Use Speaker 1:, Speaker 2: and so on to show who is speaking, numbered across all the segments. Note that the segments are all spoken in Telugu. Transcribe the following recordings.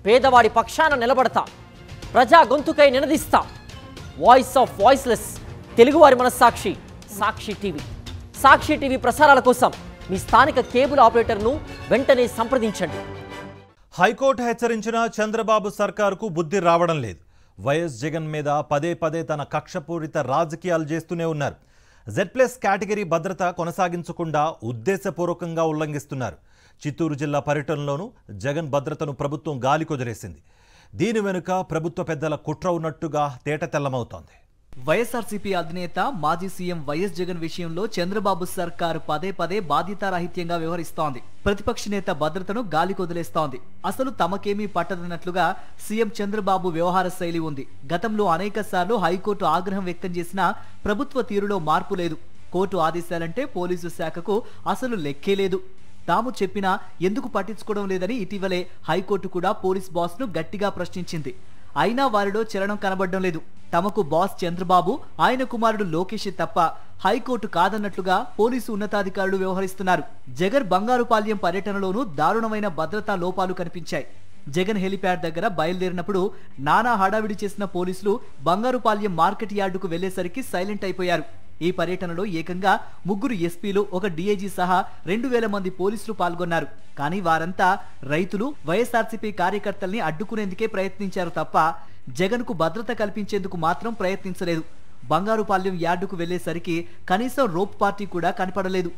Speaker 1: పేదవాడి పక్షాన నిలబడతాం, ప్రజా గొంతుకై నినదిస్తాం. వాయిస్ ఆఫ్ వాయిస్లెస్, తెలుగువారి మనస్సాక్షి సాక్షి టీవీ. సాక్షి టీవీ ప్రసారాల కోసం మీ స్థానిక కేబుల్ ఆపరేటర్ను వెంటనే సంప్రదించండి.
Speaker 2: హైకోర్టు హెచ్చరించిన చంద్రబాబు సర్కారుకు బుద్ధి రావడం లేదు. వైఎస్ జగన్ మీద పదే పదే తన కక్షపూరిత రాజకీయాలు చేస్తూనే ఉన్నారు. Z+ కేటగిరీ భద్రత కొనసాగించకుండా ఉద్దేశపూర్వకంగా ఉల్లంఘిస్తున్నారు. చిత్తూరు జిల్లా పర్యటనలోనూ జగన్ భద్రతను ప్రభుత్వం గాలికొదిలేసింది. దీని వెనుక ప్రభుత్వ పెద్దల కుట్ర ఉన్నట్టుగా తేటతెల్లమవుతోంది.
Speaker 3: వైఎస్ఆర్సీపీ అధినేత మాజీ సీఎం వైఎస్ జగన్ విషయంలో చంద్రబాబు సర్కారు పదే పదే బాధ్యతారాహిత్యంగా వ్యవహరిస్తోంది. ప్రతిపక్ష నేత భద్రతను గాలికొదిలేస్తోంది. అసలు తమకేమీ పట్టదన్నట్లుగా సీఎం చంద్రబాబు వ్యవహార శైలి ఉంది. గతంలో అనేక సార్లు హైకోర్టు ఆగ్రహం వ్యక్తం చేసినా ప్రభుత్వ తీరులో మార్పు లేదు. కోర్టు ఆదేశాలంటే పోలీసు శాఖకు అసలు లెక్కే లేదు. తాము చెప్పినా ఎందుకు పట్టించుకోవడం లేదని ఇటీవలే హైకోర్టు కూడా పోలీస్ బాస్ను గట్టిగా ప్రశ్నించింది. అయినా వారిలో చలనం కనబడడం లేదు. తమకు బాస్ చంద్రబాబు, ఆయన కుమారుడు లోకేష్ తప్ప హైకోర్టు కాదన్నట్లుగా పోలీసు ఉన్నతాధికారులు వ్యవహరిస్తున్నారు. జగన్ బంగారుపాల్యం పర్యటనలోనూ దారుణమైన భద్రతా లోపాలు కనిపించాయి. జగన్ హెలిప్యాడ్ దగ్గర బయలుదేరినప్పుడు నానా హడావిడి చేసిన పోలీసులు బంగారుపాల్యం మార్కెట్ యార్డుకు వెళ్లేసరికి సైలెంట్ అయిపోయారు. ఈ పర్యటనలో ఏకంగా 3 ఎస్పీలు, 1 డీఐజీ సహా 2000 మంది పోలీసులు పాల్గొన్నారు. కానీ వారంతా రైతులు, వైఎస్ఆర్సీపీ కార్యకర్తల్ని అడ్డుకునేందుకే ప్రయత్నించారు తప్ప జగన్ కు భద్రత కల్పించేందుకు మాత్రం ప్రయత్నించలేదు. బంగారుపాల్యం యార్డుకు వెళ్లేసరికి కనీసం రోప్ పార్టీ కూడా కనపడలేదు.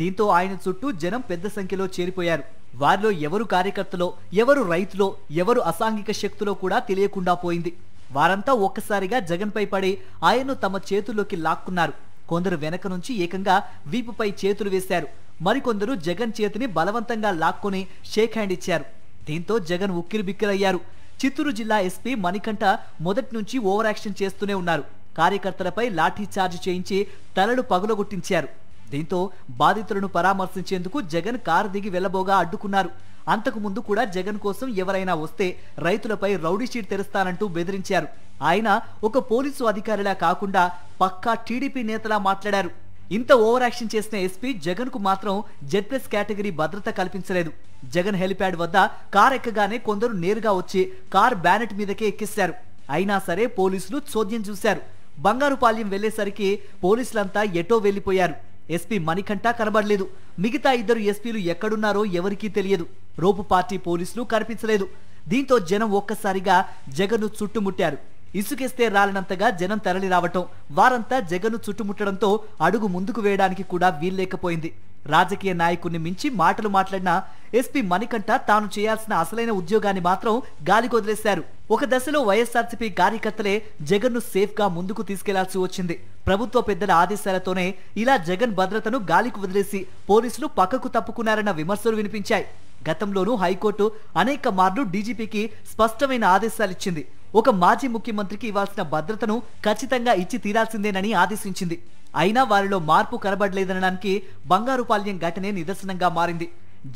Speaker 3: దీంతో ఆయన చుట్టూ జనం పెద్ద సంఖ్యలో చేరిపోయారు. వారిలో ఎవరు కార్యకర్తలో, ఎవరు రైతులో, ఎవరు అసాంఘిక శక్తులో కూడా తెలియకుండా పోయింది. వారంతా ఒక్కసారిగా జగన్ పై పడి ఆయన్ను తమ చేతుల్లోకి లాక్కున్నారు. కొందరు వెనక నుంచి ఏకంగా వీపుపై చేతులు వేశారు. మరికొందరు జగన్ చేతిని బలవంతంగా లాక్కొని షేక్ హ్యాండ్ ఇచ్చారు. దీంతో జగన్ ఉక్కిరిబిక్కిరయ్యారు. చిత్తూరు జిల్లా ఎస్పీ మణికంఠ మొదటి నుంచి ఓవర్ యాక్షన్ చేస్తూనే ఉన్నారు. కార్యకర్తలపై లాఠీ చార్జ్ చేయించి తలలు పగులగొట్టించారు. దీంతో బాధితులను పరామర్శించేందుకు జగన్ కారు దిగి వెళ్లబోగా అడ్డుకున్నారు. అంతకు ముందు కూడా జగన్ కోసం ఎవరైనా వస్తే రైతులపై రౌడీ షీట్ తెరుస్తానంటూ బెదిరించారు. ఆయన ఒక పోలీసు అధికారిలా కాకుండా పక్కా టీడీపీ నేతలా మాట్లాడారు. ఇంత ఓవర్ యాక్షన్ చేసిన ఎస్పీ జగన్ కు మాత్రం Z+ కేటగిరీ భద్రత కల్పించలేదు. జగన్ హెలిప్యాడ్ వద్ద కార్ ఎక్కగానే కొందరు నేరుగా వచ్చి కార్ బ్యానెట్ మీదకే ఎక్కిస్తారు. అయినా సరే పోలీసులు చోద్యం చూశారు. బంగారుపాల్యం వెళ్లేసరికి పోలీసులంతా ఎటో వెళ్లిపోయారు. ఎస్పీ మణికంఠ కనబడలేదు. మిగతా 2 ఎస్పీలు ఎక్కడున్నారో ఎవరికీ తెలియదు. రోపు పార్టీ పోలీసులు కనిపించలేదు. దీంతో జనం ఒక్కసారిగా జగన్ను చుట్టుముట్టారు. ఇసుకేస్తే రాలనంతగా జనం తరలి రావటం, వారంతా జగన్ను చుట్టుముట్టడంతో అడుగు ముందుకు వేయడానికి కూడా వీల్లేకపోయింది. రాజకీయ నాయకుడిని మించి మాటలు మాట్లాడిన ఎస్పీ మణికంఠ తాను చేయాల్సిన అసలైన ఉద్యోగాన్ని మాత్రం గాలికొదిలేశారు. ఒక దశలో వైఎస్ఆర్సీపీ కార్యకర్తలే జగన్ను సేఫ్ గా ముందుకు తీసుకెళ్లాల్సి వచ్చింది. ప్రభుత్వ పెద్దల ఆదేశాలతోనే ఇలా జగన్ భద్రతను గాలికి వదిలేసి పోలీసులు పక్కకు తప్పుకున్నారన్న విమర్శలు వినిపించాయి. గతంలోనూ హైకోర్టు అనేక మార్లు డీజీపీకి స్పష్టమైన ఆదేశాలిచ్చింది. ఒక మాజీ ముఖ్యమంత్రికి ఇవ్వాల్సిన భద్రతను ఖచ్చితంగా ఇచ్చి తీరాల్సిందేనని ఆదేశించింది. అయినా వారిలో మార్పు కనబడలేదనడానికి బంగారుపాల్యం ఘటనే నిదర్శనంగా మారింది.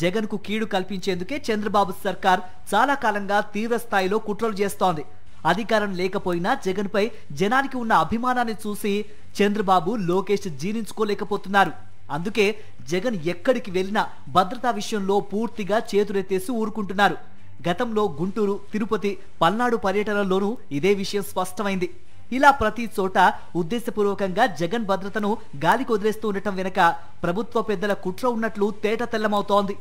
Speaker 3: జగన్ కు కీడు కల్పించేందుకే చంద్రబాబు సర్కార్ చాలా కాలంగా తీవ్ర స్థాయిలో కుట్రలు చేస్తోంది. అధికారం లేకపోయినా జగన్ పై జనానికి ఉన్న అభిమానాన్ని చూసి చంద్రబాబు, లోకేష్ జీర్ణించుకోలేకపోతున్నారు. అందుకే జగన్ ఎక్కడికి వెళ్లినా భద్రతా విషయంలో పూర్తిగా చేతులెత్తేసి ఊరుకుంటున్నారు. గతంలో గుంటూరు, తిరుపతి, పల్నాడు పర్యటనలోనూ ఇదే విషయం స్పష్టమైంది. ఇలా ప్రతి చోట ఉద్దేశపూర్వకంగా జగన్ భద్రతను గాలికి వదిలేస్తూ ఉండటం వెనుక ప్రభుత్వ పెద్దల కుట్ర ఉన్నట్లు తేటతెల్లమవుతోంది.